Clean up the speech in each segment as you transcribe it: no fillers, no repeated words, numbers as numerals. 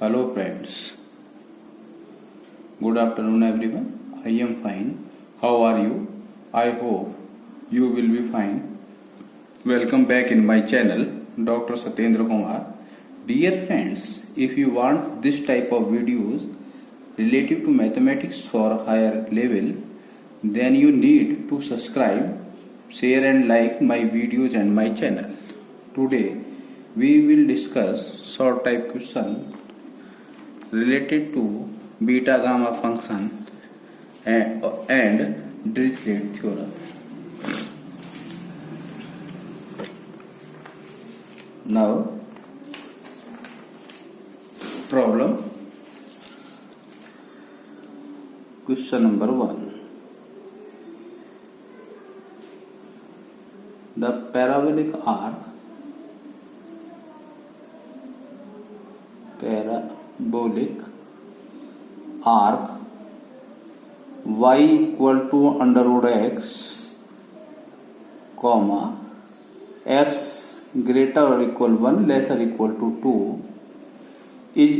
Hello friends, good afternoon everyone. I am fine. How are you? I hope you will be fine. Welcome back in my channel, Dr. Satyendra Kumar. Dear friends, if you want this type of videos related to mathematics for higher level, then you need to subscribe, share and like my videos and my channel. Today we will discuss short type question related to beta gamma function and Dirichlet theorem. Now, problem question number 1. The parabolic arc y equal to under root x, comma x greater or equal 1 lesser equal to 2 is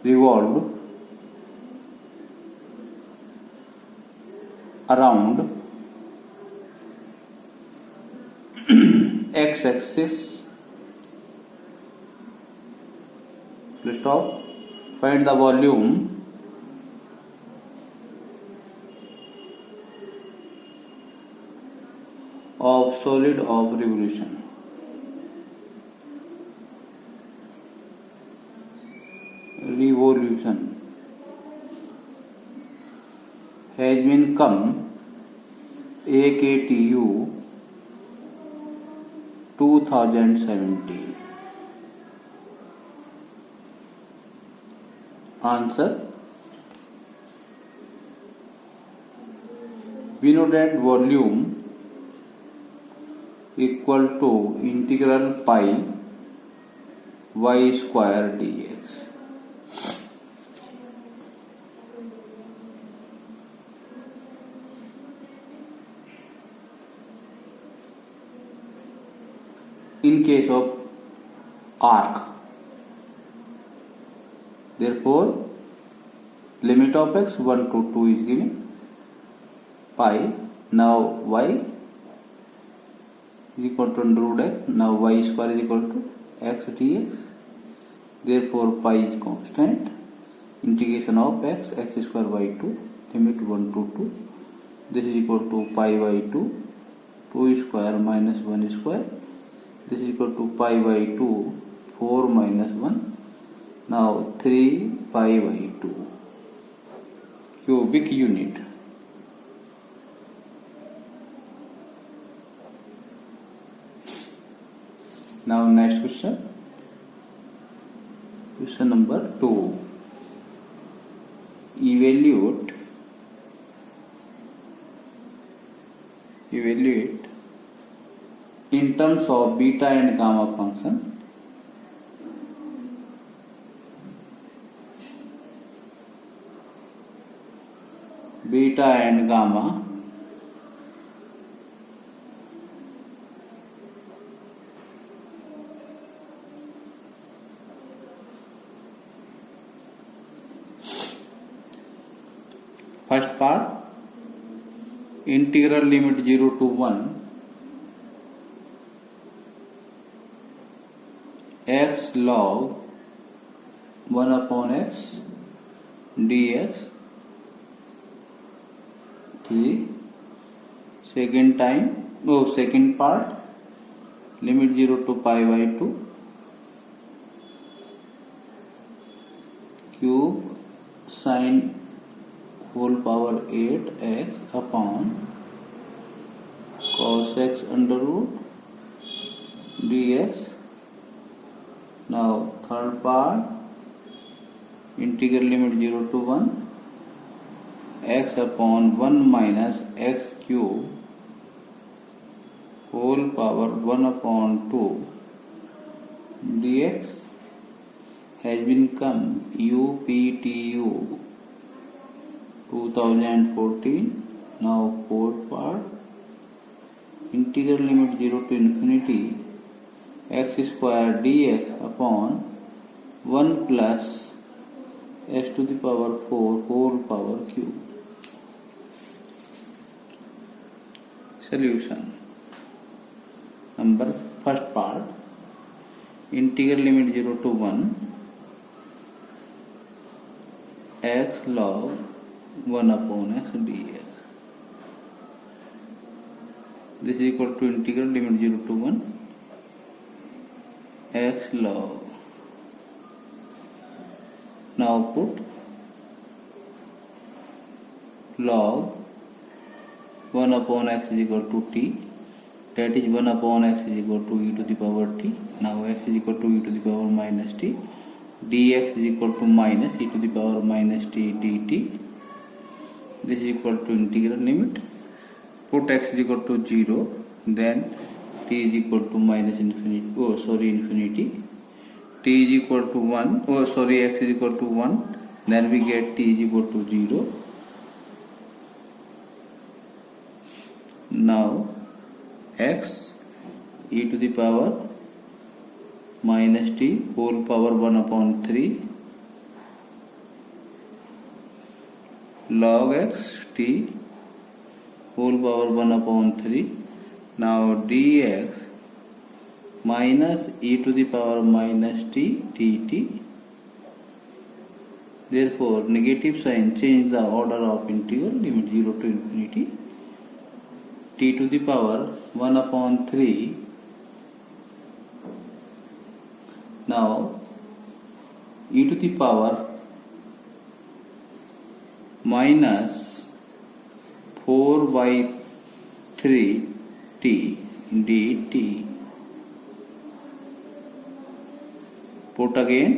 revolved around x axis. Stop. Find the volume of solid of revolution. Has been come AKTU 2017. Answer. We know that volume equal to integral pi y square dx. In case of arc, therefore limit of x 1 to 2 is given pi. Now y is equal to under root x. Now y square is equal to x dx. Therefore pi is constant. Integration of x square by 2, limit 1 to 2. This is equal to pi by 2, 2 square minus 1 square. This is equal to pi by 2, 4 minus 1. Now 3 pi by 2 cubic unit. Now next question. Question number 2. Evaluate in terms of beta and gamma function beta and gamma first part, integral limit 0 to 1 x log 1 upon x dx. 3. Second part, limit 0 to pi by 2 cube sine whole power 8x upon cos x under root dx. Now third part, integral limit 0 to 1 x upon 1 minus x cube whole power 1 upon 2 dx has been come UPTU 2014. Now fourth part, integral limit 0 to infinity x square dx upon 1 plus x to the power 4 whole power cube. Solution. Number first part, integral limit 0 to 1 x log 1 upon x dx. This is equal to integral limit 0 to 1 x log. Now put log 1 upon x is equal to t, that is 1 upon x is equal to e to the power t. Now x is equal to e to the power minus t, dx is equal to minus e to the power minus t dt. This is equal to integral limit. Put x is equal to 0, then t is equal to minus infinity. T is equal to 1, x is equal to 1, then we get t is equal to 0. Now x e to the power minus t whole power 1 upon 3 log x t whole power 1 upon 3. Now dx minus e to the power minus t dt. Therefore negative sign change the order of integral limit 0 to infinity. T to the power 1 upon 3. Now e to the power minus 4 by 3 t dt. Put again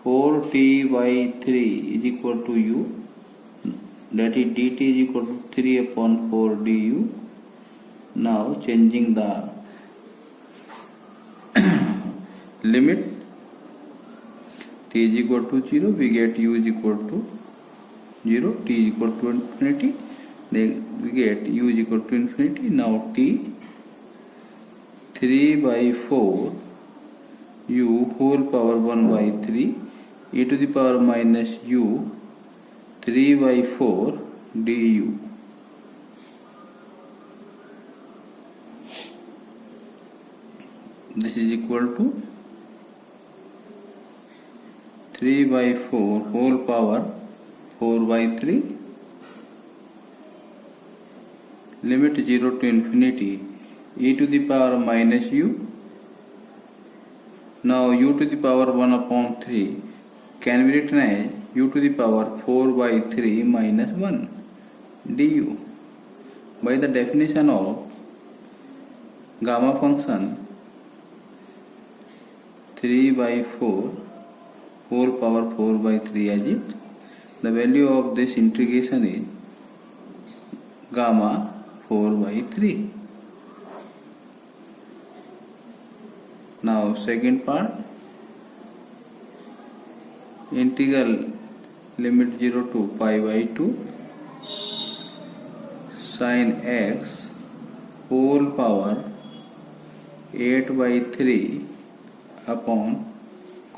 4t by 3 is equal to u, that is dt is equal to 3 upon 4 du. Now changing the limit, t is equal to 0, we get u is equal to 0, t is equal to infinity, then we get u is equal to infinity. Now t 3 by 4 u whole power 1 by 3 e to the power minus u 3 by 4 du. This is equal to 3 by 4 whole power 4 by 3 limit 0 to infinity e to the power minus u. Now u to the power 1 upon 3 can be written as u to the power 4 by 3 minus 1 du. By the definition of gamma function, 3 by 4 whole power 4 by 3 as it, the value of this integration is gamma 4 by 3. Now second part, integral limit 0 to pi by 2 sin x whole power 8 by 3 upon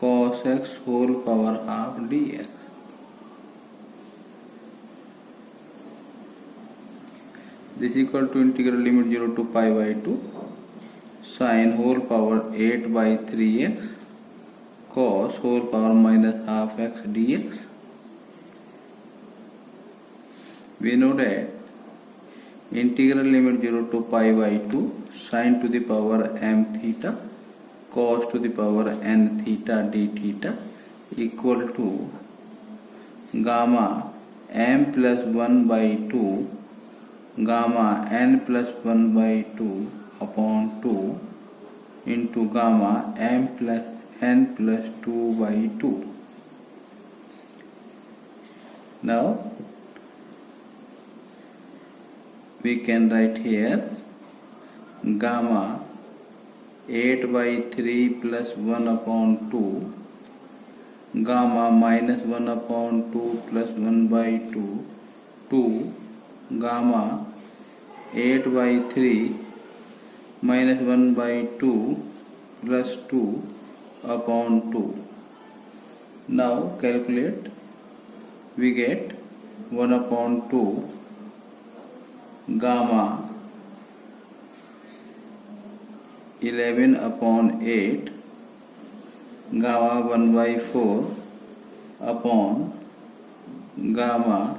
cos x whole power half dx. This is equal to integral limit 0 to pi by 2 sin whole power 8 by 3x cos whole power minus half x dx. We know that integral limit 0 to pi by 2 sin to the power m theta cos to the power n theta d theta equal to gamma m plus 1 by 2 gamma n plus 1 by 2 upon 2 into gamma m plus n plus 2 by 2. Now we can write here gamma 8 by 3 plus 1 upon 2 gamma minus 1 upon 2 plus 1 by 2 2 gamma 8 by 3 minus 1 by 2 plus 2 upon 2. Now calculate. We get 1 upon 2 gamma 11 upon 8 gamma 1 by 4 upon gamma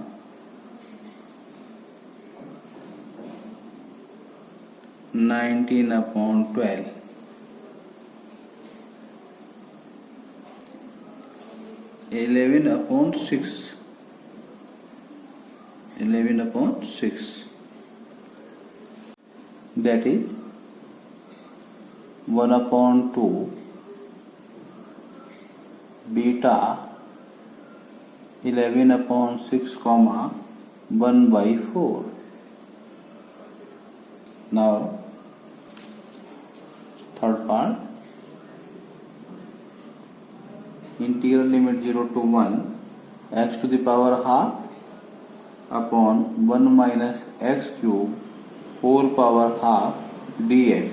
19 upon 12. Eleven upon 6, that is 1 upon 2 beta 11 upon 6 comma 1 by 4. Now third part, integral limit 0 to 1 x to the power half upon 1 minus x cube whole power half dx.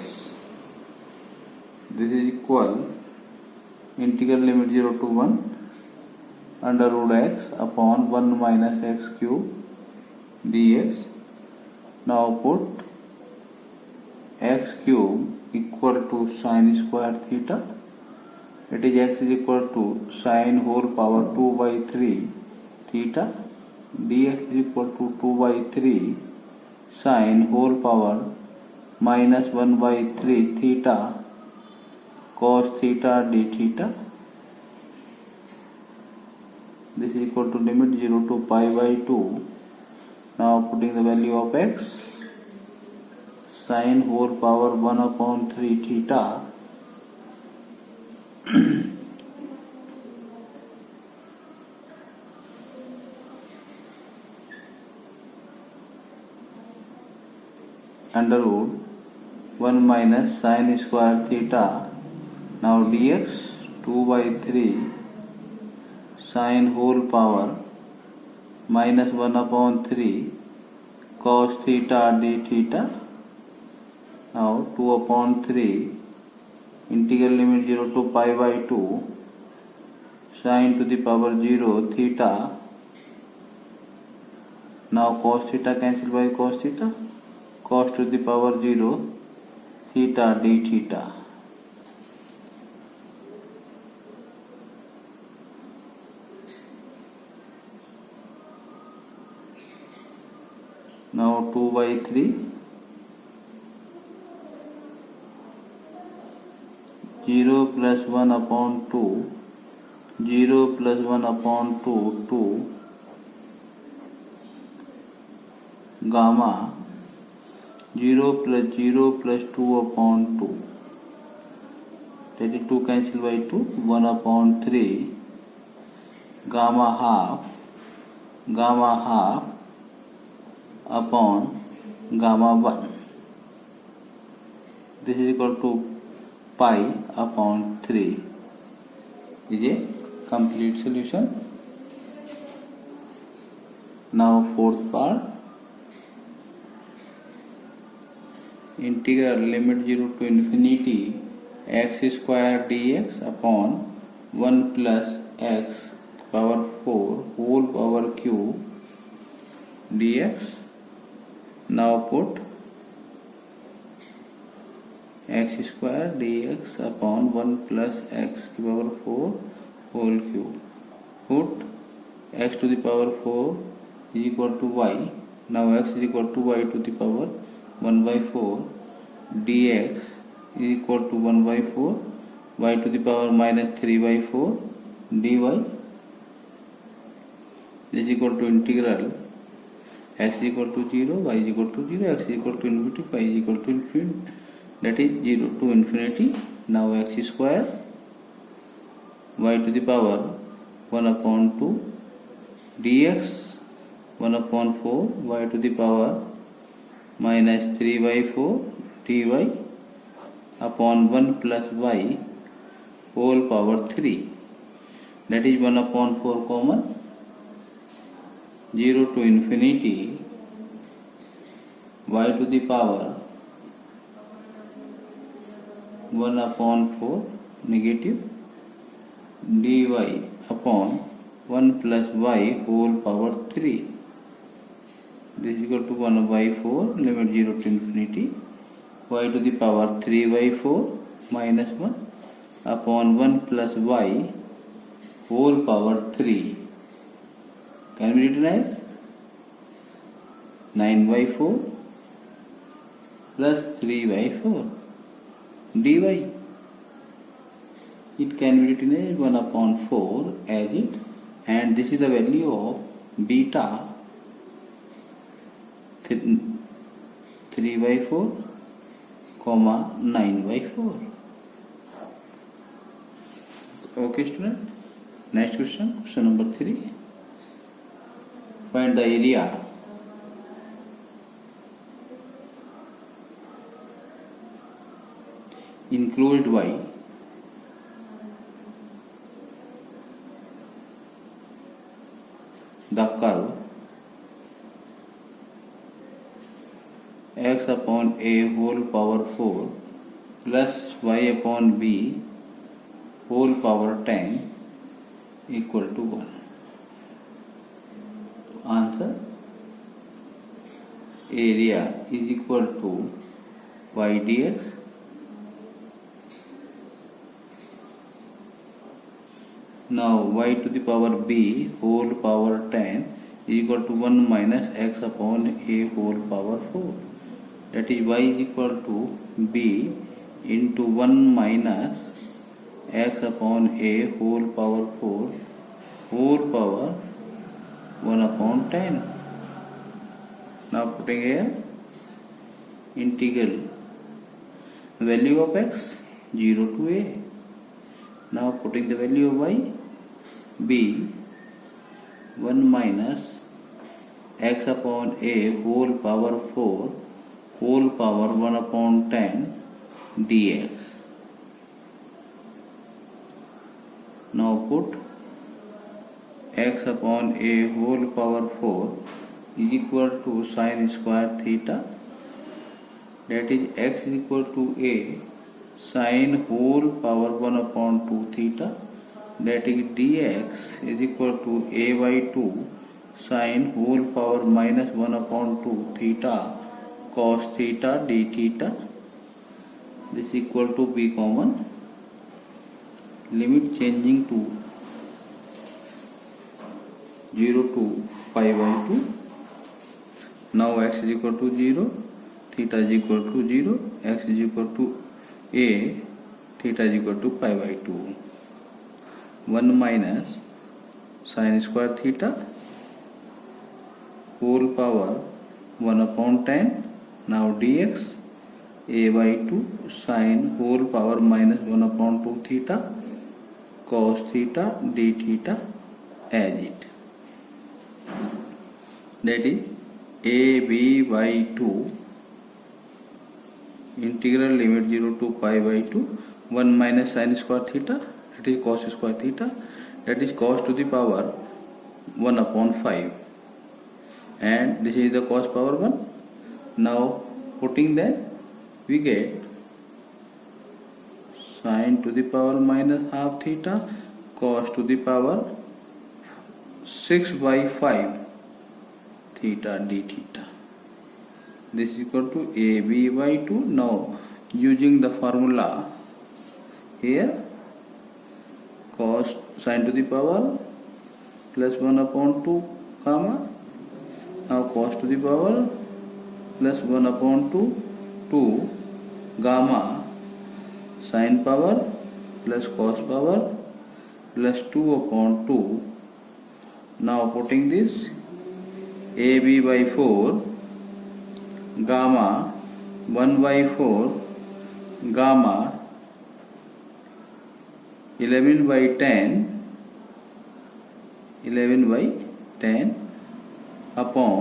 This is equal integral limit 0 to 1 under root x upon 1 minus x cube dx. Now put x cube equal to sin square theta. It is x is equal to sin whole power 2 by 3 theta. Dx is equal to 2 by 3 sin whole power minus 1 by 3 theta cos theta d theta. This is equal to limit 0 to pi by 2. Now putting the value of x, sin whole power 1 upon 3 theta under root 1 minus sin square theta. Now dx 2 by 3 sin whole power minus 1 upon 3 cos theta d theta. Now 2 upon 3 integral limit 0 to pi by 2 sin to the power 0 theta. Now cos theta cancel by cos theta, cos to the power 0 theta d theta. Now 2 by 3 0 plus 1 upon 2 0 plus 1 upon 2 2 gamma 0 plus 0 plus 2 upon 2, that is 2 cancel by 2, 1 upon 3 gamma half upon gamma 1. This is equal to pi upon 3. Is a complete solution. Now fourth part, integral limit 0 to infinity x square dx upon 1 plus x power 4 whole power cube dx. Now put x square dx upon 1 plus x to the power 4 whole cube. Put x to the power 4 is equal to y. Now x is equal to y to the power 1 by 4 dx is equal to 1 by 4 y to the power minus 3 by 4 dy. This is equal to integral x is equal to 0, y is equal to 0, x is equal to infinity, y is equal to infinity, that is 0 to infinity. Now x square y to the power 1 upon 2 dx 1 upon 4 y to the power minus 3 by 4 dy upon 1 plus y whole power 3, that is 1 upon 4 common. 0 to infinity y to the power 1/4 negative dy upon 1 plus y whole power 3. This is equal to 1/4 limit 0 to infinity y to the power 3/4 minus 1 upon 1 plus y whole power 3 can be written as 9/4 plus 3/4 dy. It can be written as 1/4 as it, and this is the value of beta 3/4 comma 9/4. Okay student, next question number 3. Find the area enclosed by the curve x upon a whole power 4 plus y upon b whole power 10 equal to 1. Answer: area is equal to y dx now y to the power b whole power 10 is equal to 1 minus x upon a whole power 4. That is y is equal to b into 1 minus x upon a whole power 4 whole power 1 upon 10. Now putting here integral value of x 0 to a. Now putting the value of y, b 1 minus x upon a whole power 4 whole power 1 upon 10 dx. Now put x upon a whole power 4 is equal to sin square theta, that is x is equal to a sin whole power 1 upon 2 theta, that is dx is equal to a by 2 sin whole power minus 1 upon 2 theta cos theta d theta. This is equal to be common, limit changing to 0 to pi by 2. Now x is equal to 0, theta is equal to 0, x is equal to a, theta is equal to pi by 2. 1 minus sin square theta whole power 1 upon 10. Now dx a by 2 sin whole power minus 1 upon 2 theta cos theta d theta as it. That is a b by 2 integral limit 0 to pi by 2 1 minus sin square theta, that is cos square theta, that is cos to the power 1 upon 5, and this is the cos power 1. Now putting that we get sin to the power minus half theta cos to the power 6 by 5 theta d theta. This is equal to ab by 2. Now using the formula here, cos sin to the power plus 1 upon 2 comma, now cos to the power plus 1 upon 2 2 gamma sin power plus cos power plus 2 upon 2. Now putting this ab by 4 gamma 1 by 4 gamma 11 by 10 upon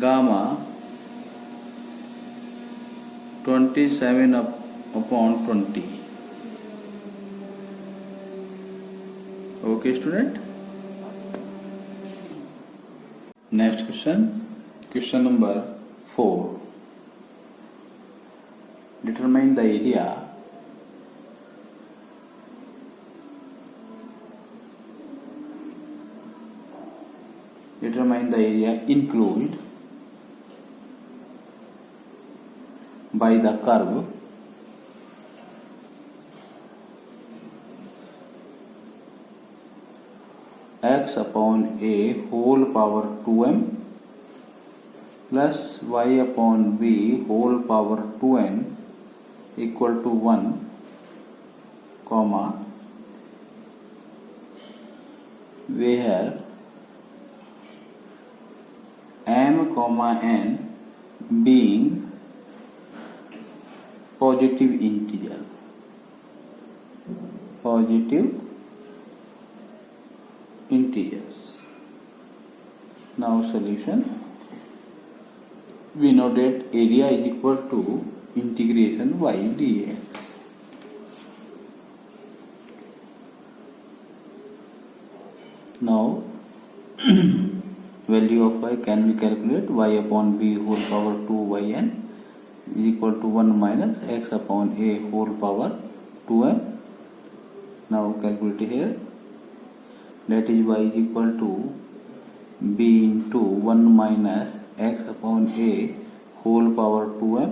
gamma 27 upon 20. Okay student, next question number 4. Determine determine the area included by the curve x upon a whole power 2m plus y upon b whole power 2n equal to 1, comma, where m comma n being positive integers. Now solution. We know that area is equal to integration y dx. Now value of y can be calculated. Y upon b whole power 2yn is equal to 1 minus x upon a whole power 2m. Now calculate here. That is y is equal to b into 1 minus x upon a whole power 2m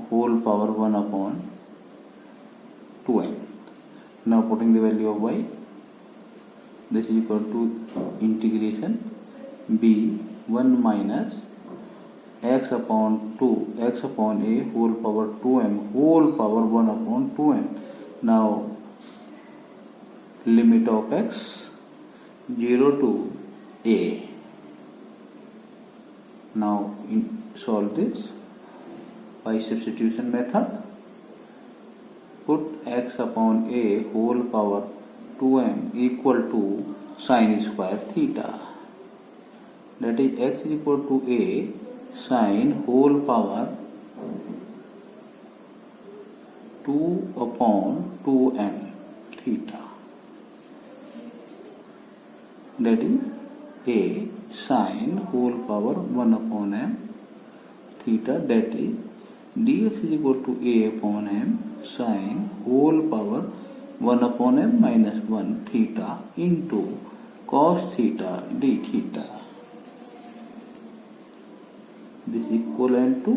whole power 1 upon 2n. Now putting the value of y, this is equal to integration b 1 minus x upon a whole power 2m whole power 1 upon 2n. Now limit of x 0 to a. Now solve this by substitution method. Put x upon a whole power 2m equal to sin square theta. That is x is equal to a sin whole power 2 upon 2m theta. That is a sin whole power 1 upon m theta. That is dx is equal to a upon m sin whole power 1 upon m minus 1 theta into cos theta d theta. This equivalent to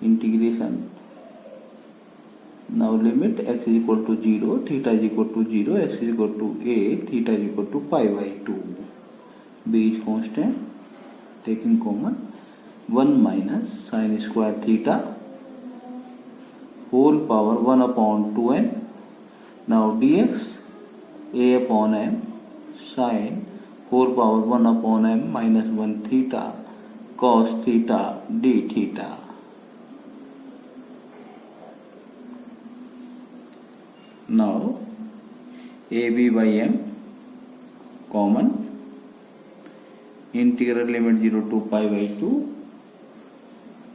integration. Now limit x is equal to 0, theta is equal to 0, x is equal to a, theta is equal to pi by 2. B is constant, taking common, 1 minus sin square theta whole power 1 upon 2n. Now dx a upon m sin whole power 1 upon m minus 1 theta cos theta d theta. Now ab by m common, integral limit 0 to pi by 2,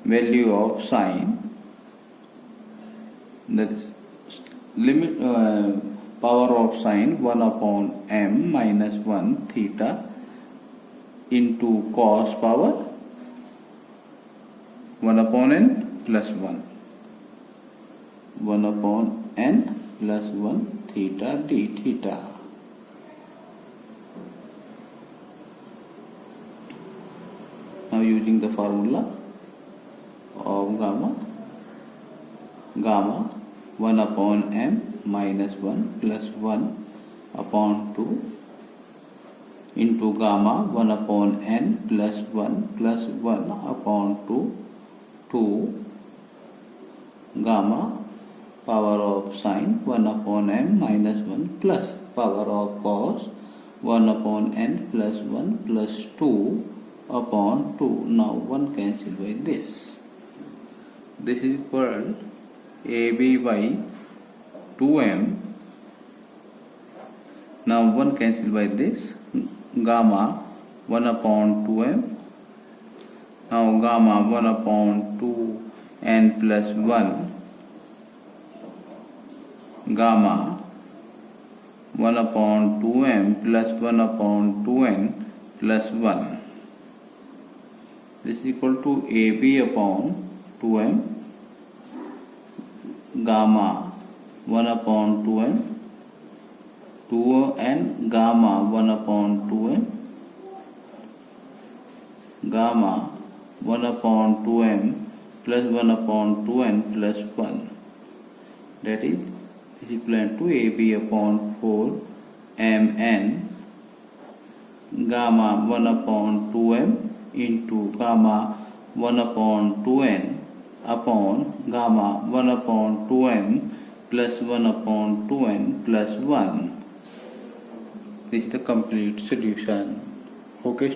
value of sin, that limit power of sin 1 upon m minus 1 theta into cos power 1 upon n plus 1 upon n plus 1 theta d theta. Now using the formula of gamma 1 upon m minus 1 plus 1 upon 2 into gamma 1 upon n plus 1 upon 2 gamma power of sin 1 upon m minus 1 plus power of cos 1 upon n plus 1 plus 2 upon 2. Now 1 cancel by this. This is equal AB by 2m. Now 1 cancel by this. Gamma 1 upon 2m. Now gamma 1 upon 2n plus 1. Gamma 1 upon 2m plus 1 upon 2n plus 1. This is equal to AB upon 2m gamma 1 upon 2n, 2n gamma 1 upon 2n, gamma 1 upon 2m plus 1 upon 2n plus 1. That is equivalent to AB upon 4 mn gamma 1 upon 2m into gamma 1 upon 2n upon gamma 1 upon 2m plus 1 upon 2n plus 1. This is the complete solution. Okay.